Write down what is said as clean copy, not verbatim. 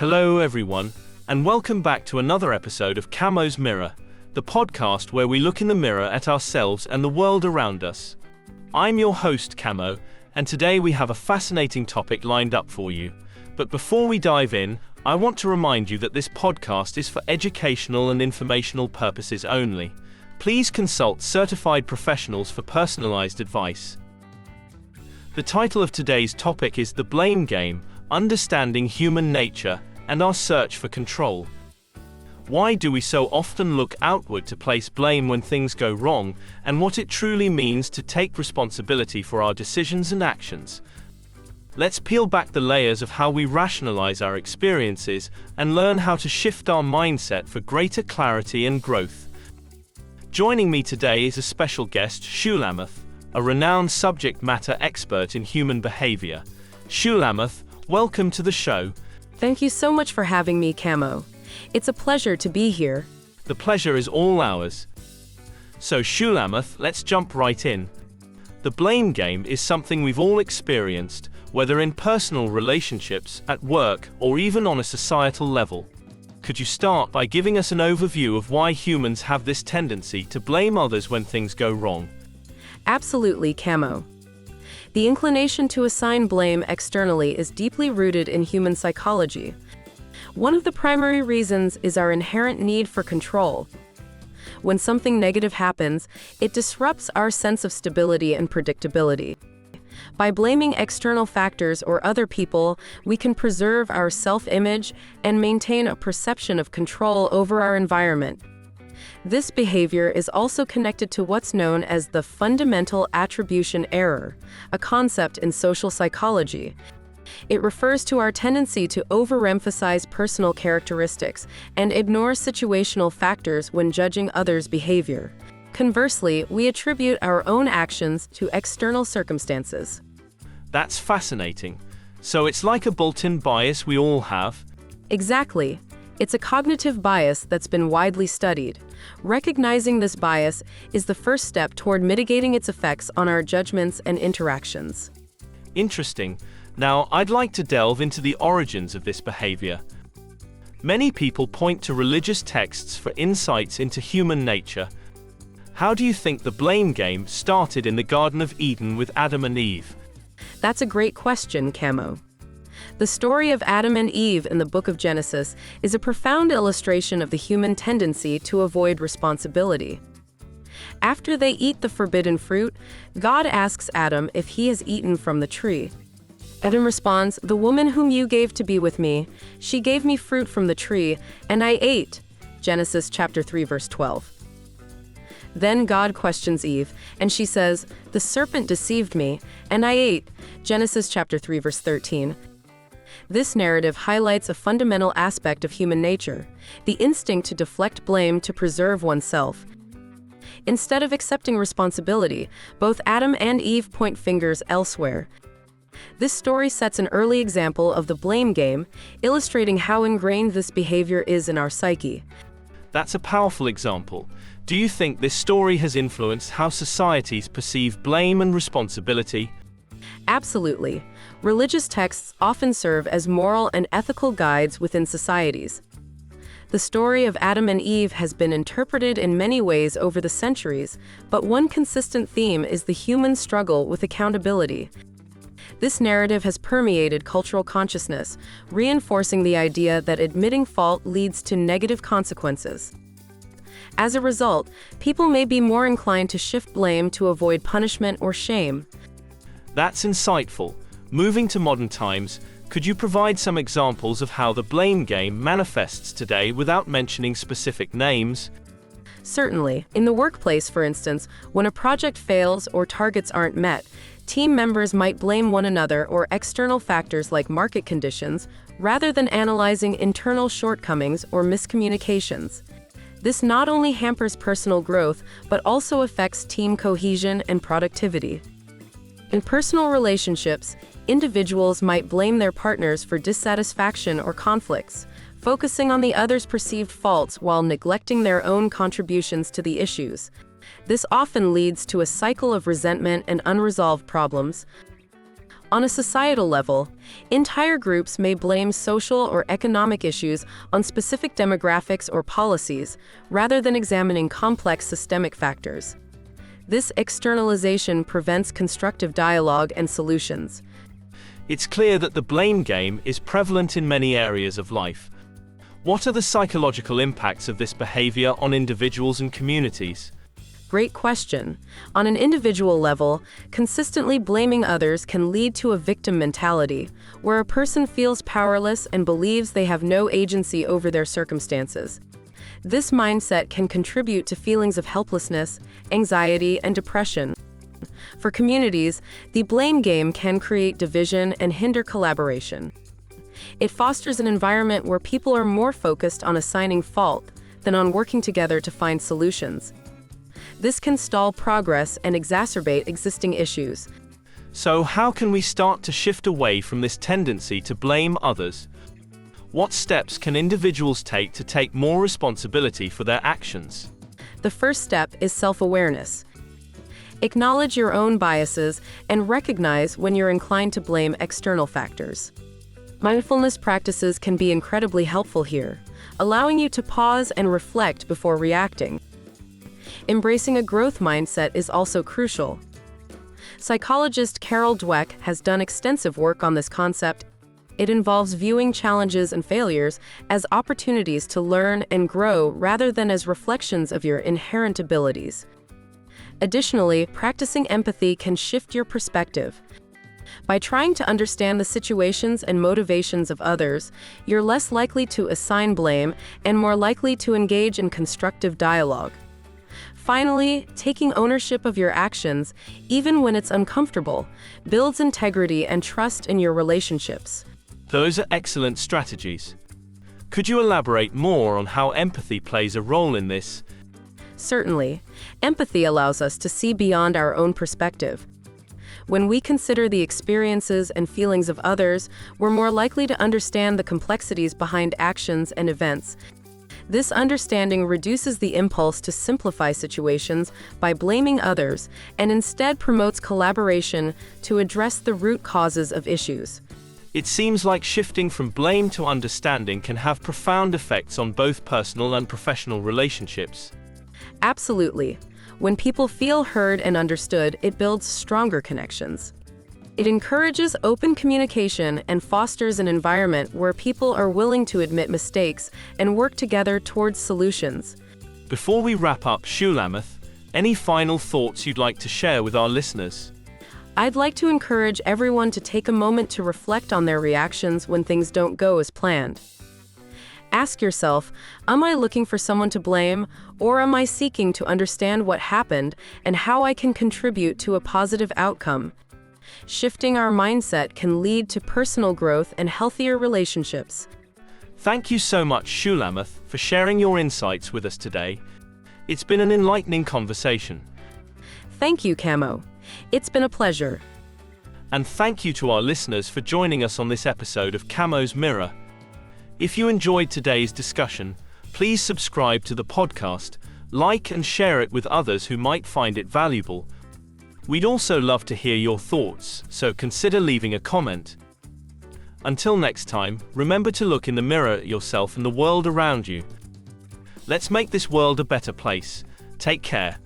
Hello everyone, and welcome back to another episode of Camo's Mirror, the podcast where we look in the mirror at ourselves and the world around us. I'm your host, Camo, and today we have a fascinating topic lined up for you. But before we dive in, I want to remind you that this podcast is for educational and informational purposes only. Please consult certified professionals for personalized advice. The title of today's topic is The Blame Game: Understanding Human Nature and Our Search for Control. Why do we so often look outward to place blame when things go wrong, and what it truly means to take responsibility for our decisions and actions? Let's peel back the layers of how we rationalize our experiences and learn how to shift our mindset for greater clarity and growth. Joining me today is a special guest, Shulamith, a renowned subject matter expert in human behavior. Shulamith, welcome to the show. Thank you so much for having me, Camo. It's a pleasure to be here. The pleasure is all ours. So Shulamith, let's jump right in. The blame game is something we've all experienced, whether in personal relationships, at work, or even on a societal level. Could you start by giving us an overview of why humans have this tendency to blame others when things go wrong? Absolutely, Camo. The inclination to assign blame externally is deeply rooted in human psychology. One of the primary reasons is our inherent need for control. When something negative happens, it disrupts our sense of stability and predictability. By blaming external factors or other people, we can preserve our self-image and maintain a perception of control over our environment. This behavior is also connected to what's known as the fundamental attribution error, a concept in social psychology. It refers to our tendency to overemphasize personal characteristics and ignore situational factors when judging others' behavior. Conversely, we attribute our own actions to external circumstances. That's fascinating. So it's like a built-in bias we all have? Exactly. It's a cognitive bias that's been widely studied. Recognizing this bias is the first step toward mitigating its effects on our judgments and interactions. Interesting. Now, I'd like to delve into the origins of this behavior. Many people point to religious texts for insights into human nature. How do you think the blame game started in the Garden of Eden with Adam and Eve? That's a great question, Camo. The story of Adam and Eve in the book of Genesis is a profound illustration of the human tendency to avoid responsibility. After they eat the forbidden fruit, God asks Adam if he has eaten from the tree. Adam responds, "The woman whom you gave to be with me, she gave me fruit from the tree, and I ate." Genesis chapter 3, verse 12. Then God questions Eve, and she says, "The serpent deceived me, and I ate." Genesis chapter 3, verse 13. This narrative highlights a fundamental aspect of human nature, the instinct to deflect blame to preserve oneself. Instead of accepting responsibility, both Adam and Eve point fingers elsewhere. This story sets an early example of the blame game, illustrating how ingrained this behavior is in our psyche. That's a powerful example. Do you think this story has influenced how societies perceive blame and responsibility? Absolutely. Religious texts often serve as moral and ethical guides within societies. The story of Adam and Eve has been interpreted in many ways over the centuries, but one consistent theme is the human struggle with accountability. This narrative has permeated cultural consciousness, reinforcing the idea that admitting fault leads to negative consequences. As a result, people may be more inclined to shift blame to avoid punishment or shame. That's insightful. Moving to modern times, could you provide some examples of how the blame game manifests today without mentioning specific names? Certainly. In the workplace, for instance, when a project fails or targets aren't met, team members might blame one another or external factors like market conditions, rather than analyzing internal shortcomings or miscommunications. This not only hampers personal growth, but also affects team cohesion and productivity. In personal relationships, individuals might blame their partners for dissatisfaction or conflicts, focusing on the other's perceived faults while neglecting their own contributions to the issues. This often leads to a cycle of resentment and unresolved problems. On a societal level, entire groups may blame social or economic issues on specific demographics or policies, rather than examining complex systemic factors. This externalization prevents constructive dialogue and solutions. It's clear that the blame game is prevalent in many areas of life. What are the psychological impacts of this behavior on individuals and communities? Great question. On an individual level, consistently blaming others can lead to a victim mentality, where a person feels powerless and believes they have no agency over their circumstances. This mindset can contribute to feelings of helplessness, anxiety, and depression. For communities, the blame game can create division and hinder collaboration. It fosters an environment where people are more focused on assigning fault than on working together to find solutions. This can stall progress and exacerbate existing issues. So, how can we start to shift away from this tendency to blame others? What steps can individuals take more responsibility for their actions? The first step is self-awareness. Acknowledge your own biases and recognize when you're inclined to blame external factors. Mindfulness practices can be incredibly helpful here, allowing you to pause and reflect before reacting. Embracing a growth mindset is also crucial. Psychologist Carol Dweck has done extensive work on this concept. It involves viewing challenges and failures as opportunities to learn and grow rather than as reflections of your inherent abilities. Additionally, practicing empathy can shift your perspective. By trying to understand the situations and motivations of others, you're less likely to assign blame and more likely to engage in constructive dialogue. Finally, taking ownership of your actions, even when it's uncomfortable, builds integrity and trust in your relationships. Those are excellent strategies. Could you elaborate more on how empathy plays a role in this? Certainly, empathy allows us to see beyond our own perspective. When we consider the experiences and feelings of others, we're more likely to understand the complexities behind actions and events. This understanding reduces the impulse to simplify situations by blaming others and instead promotes collaboration to address the root causes of issues. It seems like shifting from blame to understanding can have profound effects on both personal and professional relationships. Absolutely. When people feel heard and understood, it builds stronger connections. It encourages open communication and fosters an environment where people are willing to admit mistakes and work together towards solutions. Before we wrap up, Shulamith, any final thoughts you'd like to share with our listeners? I'd like to encourage everyone to take a moment to reflect on their reactions when things don't go as planned. Ask yourself, am I looking for someone to blame, or am I seeking to understand what happened and how I can contribute to a positive outcome? Shifting our mindset can lead to personal growth and healthier relationships. Thank you so much, Shulamith, for sharing your insights with us today. It's been an enlightening conversation. Thank you, Camo. It's been a pleasure. And thank you to our listeners for joining us on this episode of Camo's Mirror. If you enjoyed today's discussion, please subscribe to the podcast, like and share it with others who might find it valuable. We'd also love to hear your thoughts, so consider leaving a comment. Until next time, remember to look in the mirror at yourself and the world around you. Let's make this world a better place. Take care.